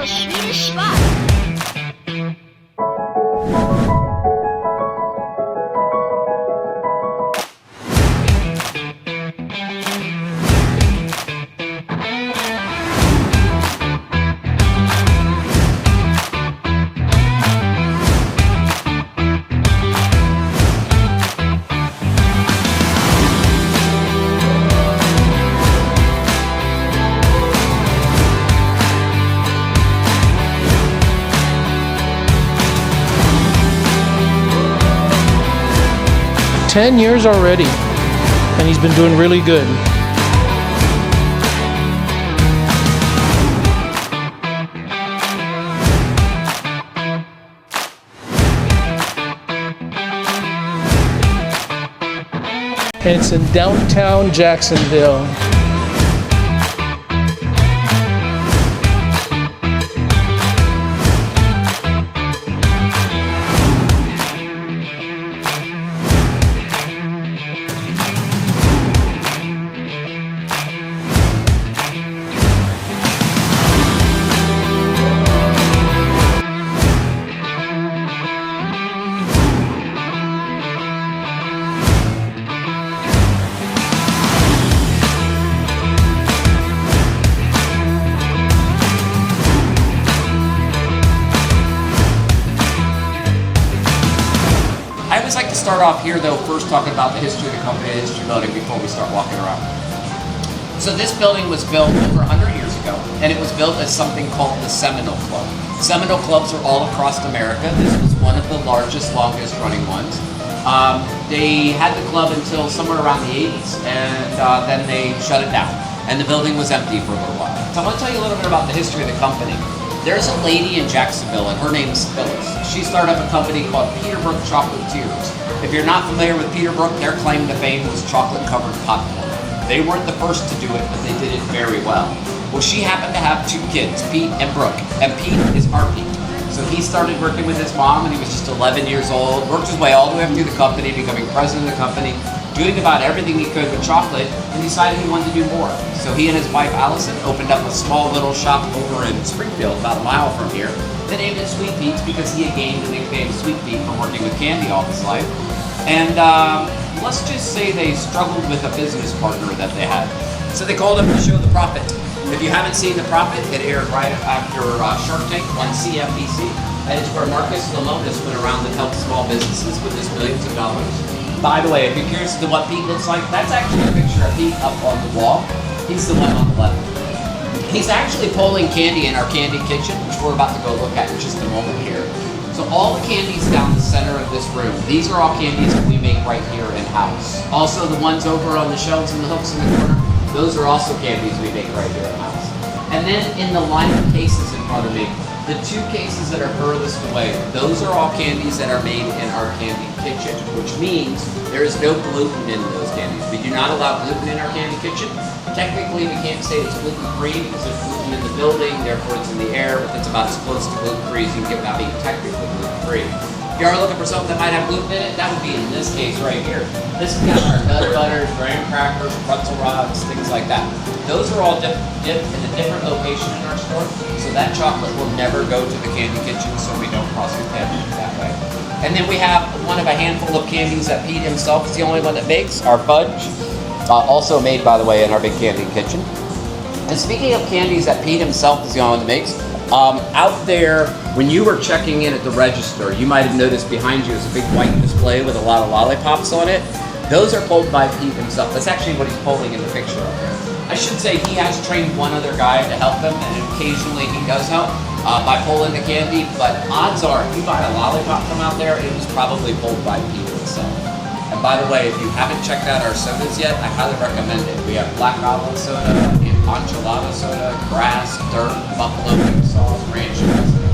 Chicago's Swedish spot. 10 years already, and he's been doing really good. And it's in downtown Jacksonville. I always like to start off here though, first talking about the history of the company, the history of the building before we start walking around. So this building was built over 100 years ago, and it was built as something called the Seminole Club. Seminole Clubs are all across America. This was one of the largest, longest running ones. They had the club until somewhere around the 80s, and then they shut it down. And the building was empty for a little while. So I want to tell you a little bit about the history of the company. There's a lady in Jacksonville, and her name's Phyllis. She started up a company called Peterbrook Chocolatiers. If you're not familiar with Peterbrook, their claim to fame was chocolate-covered popcorn. They weren't the first to do it, but they did it very well. Well, she happened to have two kids, Pete and Brooke, and Pete is our Pete. So he started working with his mom when he was just 11 years old, worked his way all the way up through the company, becoming president of the company, doing about everything he could with chocolate, and decided he wanted to do more. So he and his wife Allison opened up a small little shop over in Springfield, about a mile from here. They named it Sweet Pete's because he had gained the nickname Sweet Pete from working with candy all his life. And let's just say they struggled with a business partner that they had. So they called him to show the profit. If you haven't seen The Profit, it aired right after Shark Tank on CNBC. And it's where Marcus Lemonis went around and helped small businesses with his millions of dollars. By the way, if you're curious as to what Pete looks like, that's actually a picture of Pete up on the wall. He's the one on the left. He's actually pulling candy in our candy kitchen, which we're about to go look at in just a moment here. So all the candies down the center of this room, these are all candies that we make right here in-house. Also the ones over on the shelves and the hooks in the corner, those are also candies we make right here in-house. And then in the line of cases in front of me, the two cases that are furthest away, those are all candies that are made in our candy kitchen, which means there is no gluten in those candies. We do not allow gluten in our candy kitchen. Technically, we can't say it's gluten-free because there's gluten in the building, therefore it's in the air, but it's about as close to gluten-free as you can get without being technically gluten-free. If you are looking for something that might have gluten in it, that would be in this case right here. This has got our nut butters, graham crackers, pretzel rods, things like that. Those are all dipped in a different location in our store, so that chocolate will never go to the candy kitchen, so we don't cross-contaminate that way. And then we have one of a handful of candies that Pete himself is the only one that makes, our fudge, also made, by the way, in our big candy kitchen. And speaking of candies that Pete himself is the only one that makes, out there, when you were checking in at the register, you might have noticed behind you is a big white display with a lot of lollipops on it. Those are pulled by Pete himself. That's actually what he's pulling in the picture up there. I should say he has trained one other guy to help him, and occasionally he does help by pulling the candy, but odds are, if you buy a lollipop from out there, it was probably pulled by Pete himself. And by the way, if you haven't checked out our sodas yet, I highly recommend it. We have black olive soda, enchilada soda, grass, dirt, buffalo pink sauce, ranch dressing.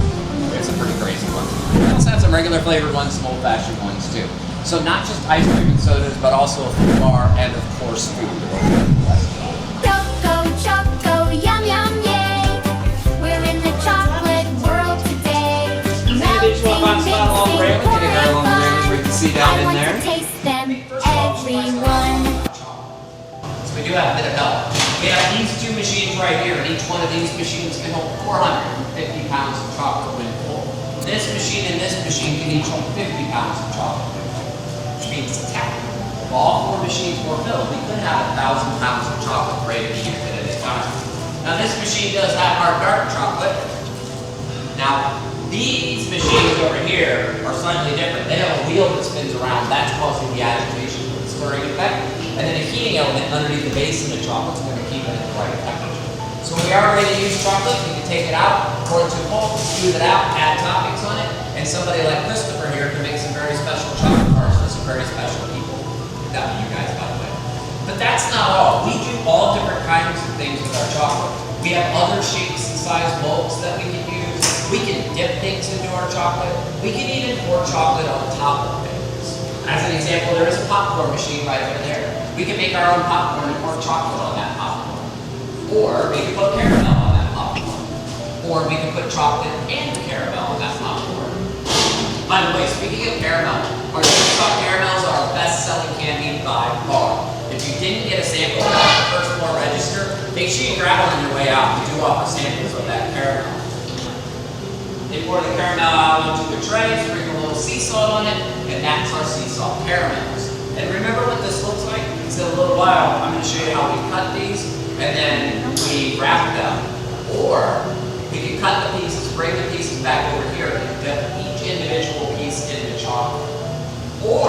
It's a pretty crazy one. We also have some regular flavored ones, some old-fashioned ones too. So not just ice cream and sodas, but also a food bar and of course food. Choco, choco, yum, yum, yay. We're in the chocolate world today. See down in there. Taste them, everyone. So we do have a bit of help. We have these two machines machines right here, and each one of these machines can hold 450 pounds of chocolate when full. This machine and this machine can each hold 50 pounds of chocolate, which means it's a tap. If all 4 machines were filled, we could have 1,000 pounds of chocolate ready to use at any time. Now this machine does have hard dark chocolate. Now these machines over here are slightly different. They have a wheel that spins around. That's causing the agitation of the stirring effect. And then a heating element underneath the base of the chocolate is going to keep it at the right temperature. So when we are ready to use chocolate, we can take it out, pour it to a bowl, smooth it out, add toppings on it, and somebody like Christopher here can make some very special chocolate bars for some very special people. That would be you guys, by the way. But that's not all. We do all different kinds of things with our chocolate. We have other shapes and size molds that we can use. We can dip things into our chocolate. We can even pour chocolate on top of things. As an example, there is a popcorn machine right over there. We can make our own popcorn and pour chocolate on that popcorn. Or we can put caramel on that popcorn. Or we can put chocolate and caramel on that popcorn. By the way, speaking of caramel, our salt caramels are our best-selling candy by far. If you didn't get a sample at the first floor register, make sure you grab one on your way out. We do offer samples of that caramel. They pour the caramel out onto the tray, sprinkle a little sea salt on it, and that's our sea salt caramels. And remember what this looks like? It's in a little while. I'm going to show you how we cut these, and then we wrap them. Or we can cut the pieces, bring the pieces back over here, and dip each individual piece into chocolate. Or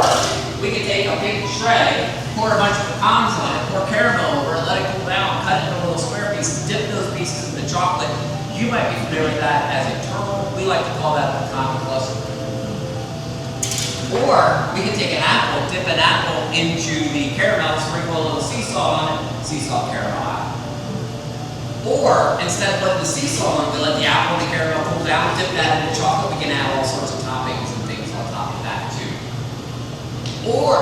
we can take a big tray, pour a bunch of pecans on it, pour caramel over it, let it cool down, cut it into little square pieces, dip those pieces in the chocolate. You might be familiar with that as a turtle. We like to call that a pecan cluster. Or we can take an apple, dip an apple into the caramel, sprinkle a little sea salt on it, sea salt caramel apple. Or instead of putting the sea salt on, we let the apple and the caramel cool down, dip that into chocolate. We can add all sorts of toppings and things on top of that too. Or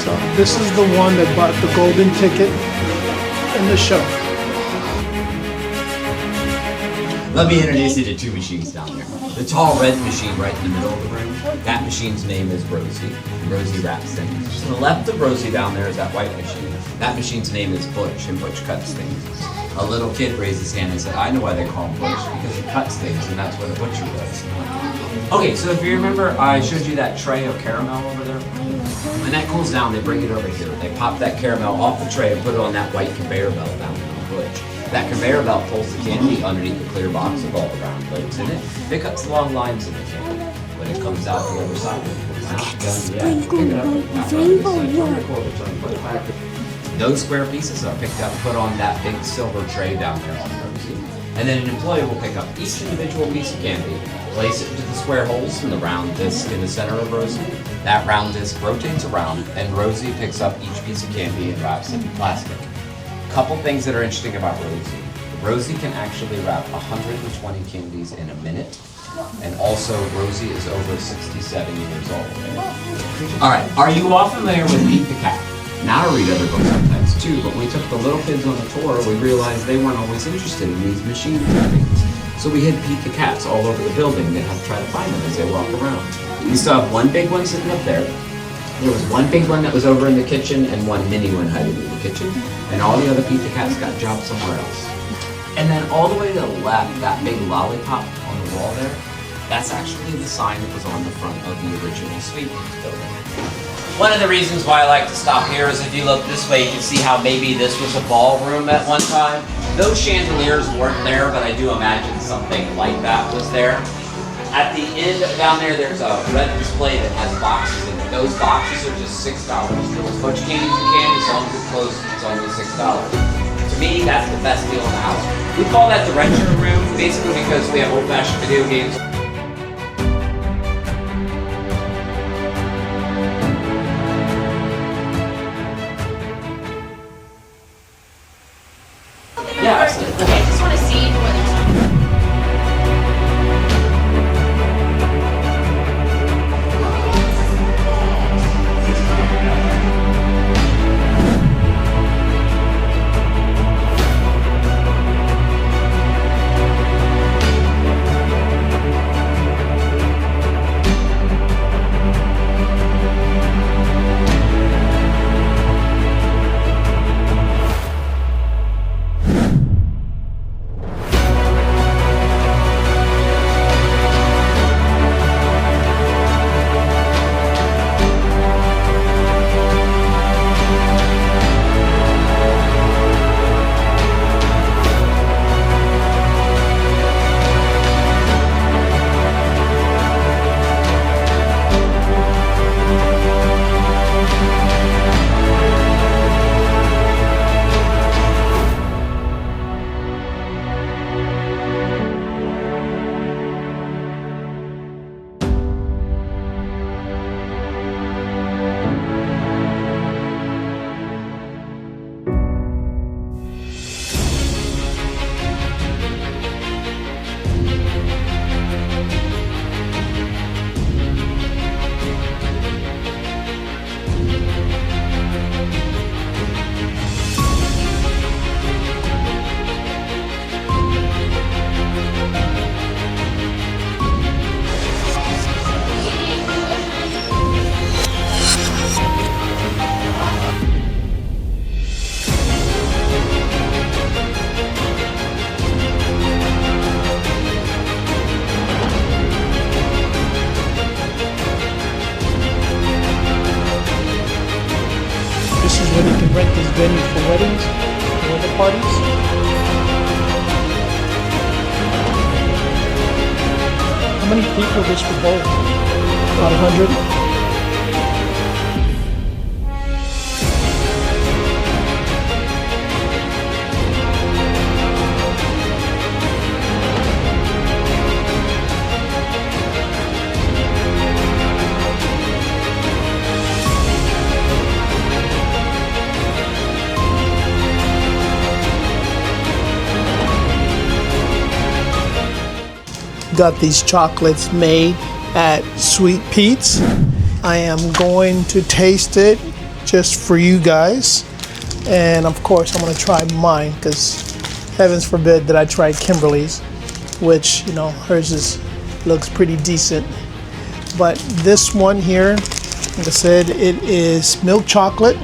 So this is the one that bought the golden ticket in the show. Let me introduce you to 2 machines down there. The tall red machine right in the middle of the room, that machine's name is Rosie. Rosie wraps things. To the left of Rosie down there is that white machine. That machine's name is Butch, and Butch cuts things. A little kid raised his hand and said, I know why they call him Butch, because he cuts things, and that's what a butcher does. Okay, so if you remember, I showed you that tray of caramel over there. When that cools down, they bring it over here. They pop that caramel off the tray and put it on that white conveyor belt down there on Butch. That conveyor belt pulls the candy underneath the clear box with all the round plates in it. It cuts the long lines in the candy. When it comes out the other side, it's not done yet. Those square pieces are picked up, put on that big silver tray down there on Rosie. And then an employee will pick up each individual piece of candy, place it into the square holes in the round disc in the center of Rosie. That round disc rotates around, and Rosie picks up each piece of candy and wraps it in plastic. Couple things that are interesting about Rosie. Rosie can actually wrap 120 candies in a minute, and also Rosie is over 67 years old. All right, are you all familiar with Pete the Cat? Now I read other books sometimes too, but when we took the little kids on the tour, we realized they weren't always interested in these machine things. So we had Pete the Cats all over the building. They'd have to try to find them as they walk around. We still have one big one sitting up there. There was one big one that was over in the kitchen and one mini one hiding in the kitchen. And all the other Pete the Cats got jobs somewhere else. And then all the way to the left, that big lollipop on the wall there, that's actually the sign that was on the front of the original SWEETEST building. One of the reasons why I like to stop here is if you look this way, you can see how maybe this was a ballroom at one time. Those chandeliers weren't there, but I do imagine something like that was there. At the end down there, there's a red display that has boxes in it. Those boxes are just $6. For as much candy as you can, as long as it's close, it's only $6. To me, that's the best deal in the house. We call that the retro room, basically because we have old-fashioned video games. Yeah, absolutely. Okay, I just want to see what How many people this would hold? About 100? Got these chocolates made at Sweet Pete's. I am going to taste it just for you guys. And of course, I'm going to try mine because heavens forbid that I try Kimberly's, which, you know, looks pretty decent. But this one here, like I said, it is milk chocolate.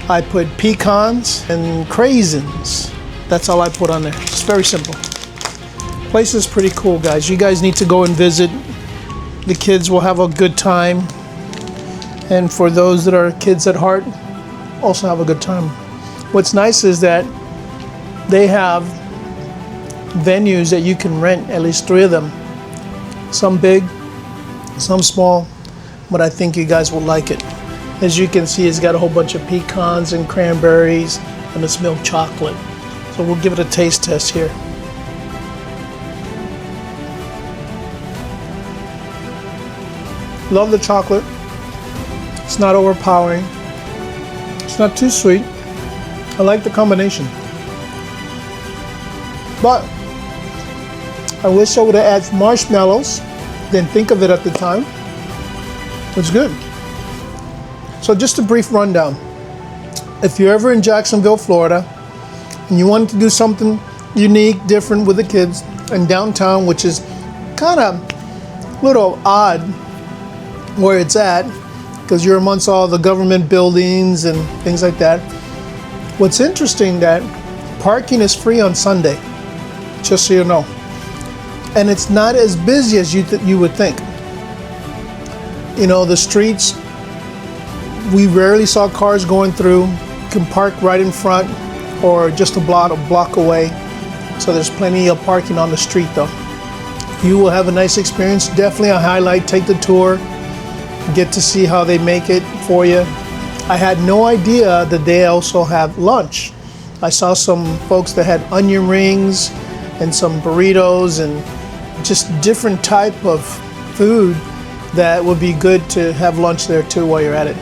I put pecans and craisins. That's all I put on there. It's very simple. Place is pretty cool, guys. You guys need to go and visit. The kids will have a good time, and for those that are kids at heart, also have a good time. What's nice is that they have venues that you can rent, at least 3 of them. Some big, some small, but I think you guys will like it. As you can see, it's got a whole bunch of pecans and cranberries, and it's milk chocolate. So we'll give it a taste test here. Love the chocolate. It's not overpowering. It's not too sweet. I like the combination. But I wish I would have added marshmallows. Didn't think of it at the time. It's good. So just a brief rundown. If you're ever in Jacksonville, Florida, and you wanted to do something unique, different with the kids in downtown, which is kind of a little odd where it's at, because you're amongst all the government buildings and things like that. What's interesting, that parking is free on Sunday, just so you know. And it's not as busy as you would think. You know, the streets, we rarely saw cars going through. You can park right in front or just a block away. So there's plenty of parking on the street though. You will have a nice experience. Definitely a highlight. Take the tour. Get to see how they make it for you. I had no idea that they also have lunch. I saw some folks that had onion rings and some burritos and just different type of food that would be good to have lunch there too while you're at it.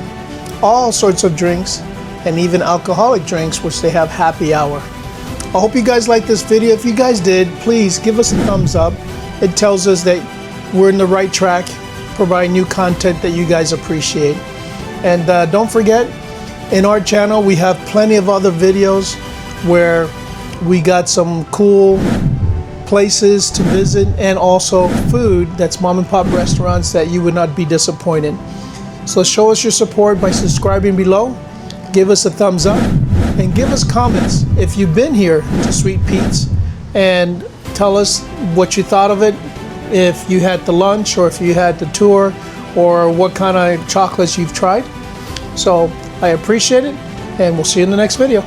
All sorts of drinks and even alcoholic drinks, which they have happy hour. I hope you guys liked this video. If you guys did, please give us a thumbs up. It tells us that we're in the right track, provide new content that you guys appreciate. And don't forget, in our channel we have plenty of other videos where we got some cool places to visit and also food that's mom and pop restaurants that you would not be disappointed. So show us your support by subscribing below, give us a thumbs up, and give us comments if you've been here to Sweet Pete's, and tell us what you thought of it, if you had the lunch or if you had the tour, or what kind of chocolates you've tried. So I appreciate it, and we'll see you in the next video.